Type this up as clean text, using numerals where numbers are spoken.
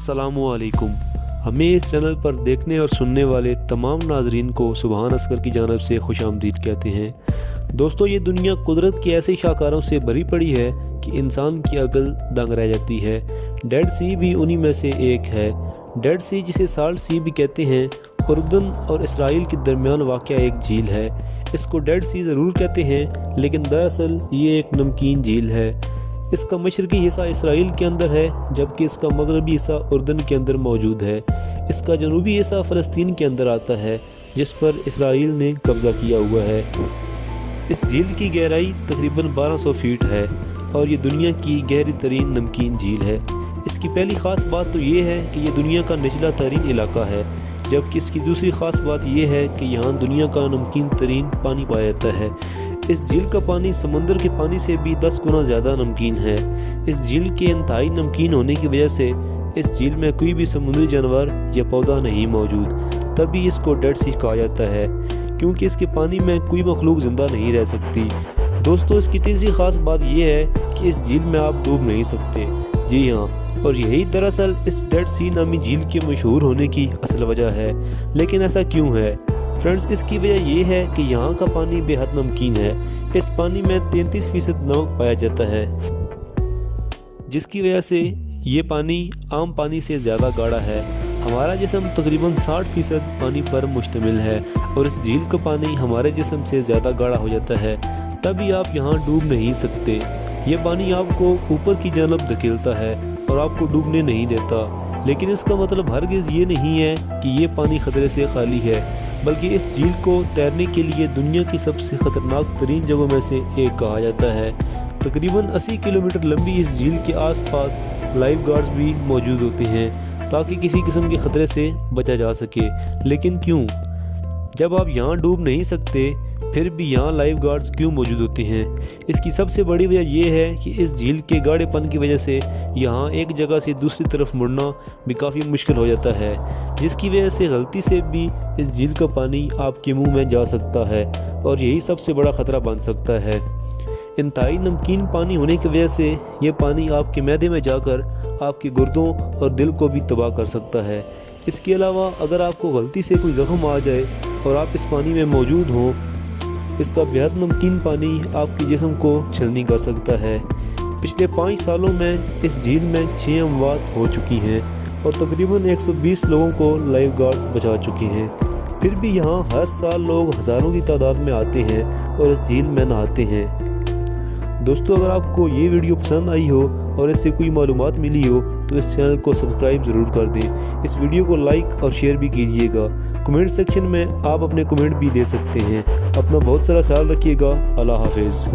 अस्सलामुअलैकुम। हमें इस चैनल पर देखने और सुनने वाले तमाम नाजरीन को सुभान असगर की जानिब से खुशामदीद कहते हैं। दोस्तों, ये दुनिया कुदरत के ऐसे शाहकारों से भरी पड़ी है कि इंसान की अकल दंग रह जाती है। डेड सी भी उन्हीं में से एक है। डेड सी, जिसे साल्ट सी भी कहते हैं, उर्दन और इसराइल के दरमियान वाक़या एक झील है। इसको डेड सी ज़रूर कहते हैं, लेकिन दरअसल ये एक नमकीन झील है। इसका मशरकी हिस्सा इसराइल के अंदर है, जबकि इसका मगरबी हिस्सा उर्दन के अंदर मौजूद है। इसका जनूबी हिस्सा फ़लस्तीन के अंदर आता है, जिस पर इसराइल ने कब्ज़ा किया हुआ है। इस झील की गहराई तकरीबन 1200 फीट है और ये दुनिया की गहरी तरीन नमकीन झील है। इसकी पहली ख़ास बात तो ये है कि ये दुनिया का निचला तरीन इलाका है, जबकि इसकी दूसरी ख़ास बात यह है कि यहाँ दुनिया का नमकीन तरीन पानी पाया जाता है। इस झील का पानी समंदर के पानी से भी 10 गुना ज़्यादा नमकीन है। इस झील के इंतहाई नमकीन होने की वजह से इस झील में कोई भी समुद्री जानवर या पौधा नहीं मौजूद, तभी इसको डेड सी कहा जाता है, क्योंकि इसके पानी में कोई मखलूक ज़िंदा नहीं रह सकती। दोस्तों, इसकी तीसरी ख़ास बात यह है कि इस झील में आप डूब नहीं सकते। जी हाँ, और यही दरअसल इस डेड सी नामी झील के मशहूर होने की असल वजह है। लेकिन ऐसा क्यों है फ्रेंड्स? इसकी वजह यह है कि यहाँ का पानी बेहद नमकीन है। इस पानी में 33% नमक पाया जाता है, जिसकी वजह से ये पानी आम पानी से ज़्यादा गाढ़ा है। हमारा जिस्म तकरीबन 60% पानी पर मुश्तमिल है और इस झील का पानी हमारे जिस्म से ज़्यादा गाढ़ा हो जाता है, तभी आप यहाँ डूब नहीं सकते। ये पानी आपको ऊपर की जानब धकेलता है और आपको डूबने नहीं देता। लेकिन इसका मतलब हरगिज़ ये नहीं है कि ये पानी ख़तरे से खाली है, बल्कि इस झील को तैरने के लिए दुनिया की सबसे ख़तरनाक तरीन जगहों में से एक कहा जाता है। तकरीबन 80 किलोमीटर लंबी इस झील के आसपास लाइफ गार्ड्स भी मौजूद होते हैं, ताकि किसी किस्म के ख़तरे से बचा जा सके। लेकिन क्यों? जब आप यहाँ डूब नहीं सकते, फिर भी यहाँ लाइफ गार्ड्स क्यों मौजूद होते हैं? इसकी सबसे बड़ी वजह यह है कि इस झील के गाढ़ेपन की वजह से यहाँ एक जगह से दूसरी तरफ मुड़ना भी काफ़ी मुश्किल हो जाता है, जिसकी वजह से गलती से भी इस झील का पानी आपके मुंह में जा सकता है और यही सबसे बड़ा ख़तरा बन सकता है। इंतहाई नमकीन पानी होने की वजह से ये पानी आपके मैदे में जाकर आपके गुर्दों और दिल को भी तबाह कर सकता है। इसके अलावा अगर आपको गलती से कोई ज़ख्म आ जाए और आप इस पानी में मौजूद हों, इसका बेहद नमकीन पानी आपके जिस्म को छलनी कर सकता है। पिछले 5 सालों में इस झील में 6 अमवात हो चुकी हैं और तकरीबन 120 लोगों को लाइफ गार्ड्स बचा चुके हैं। फिर भी यहाँ हर साल लोग हज़ारों की तादाद में आते हैं और इस झील में नहाते हैं। दोस्तों, अगर आपको ये वीडियो पसंद आई हो और इससे कोई मालूमात मिली हो तो इस चैनल को सब्सक्राइब ज़रूर कर दें। इस वीडियो को लाइक और शेयर भी कीजिएगा। कमेंट सेक्शन में आप अपने कमेंट भी दे सकते हैं। अपना बहुत सारा ख्याल रखिएगा। अल्लाह हाफिज़।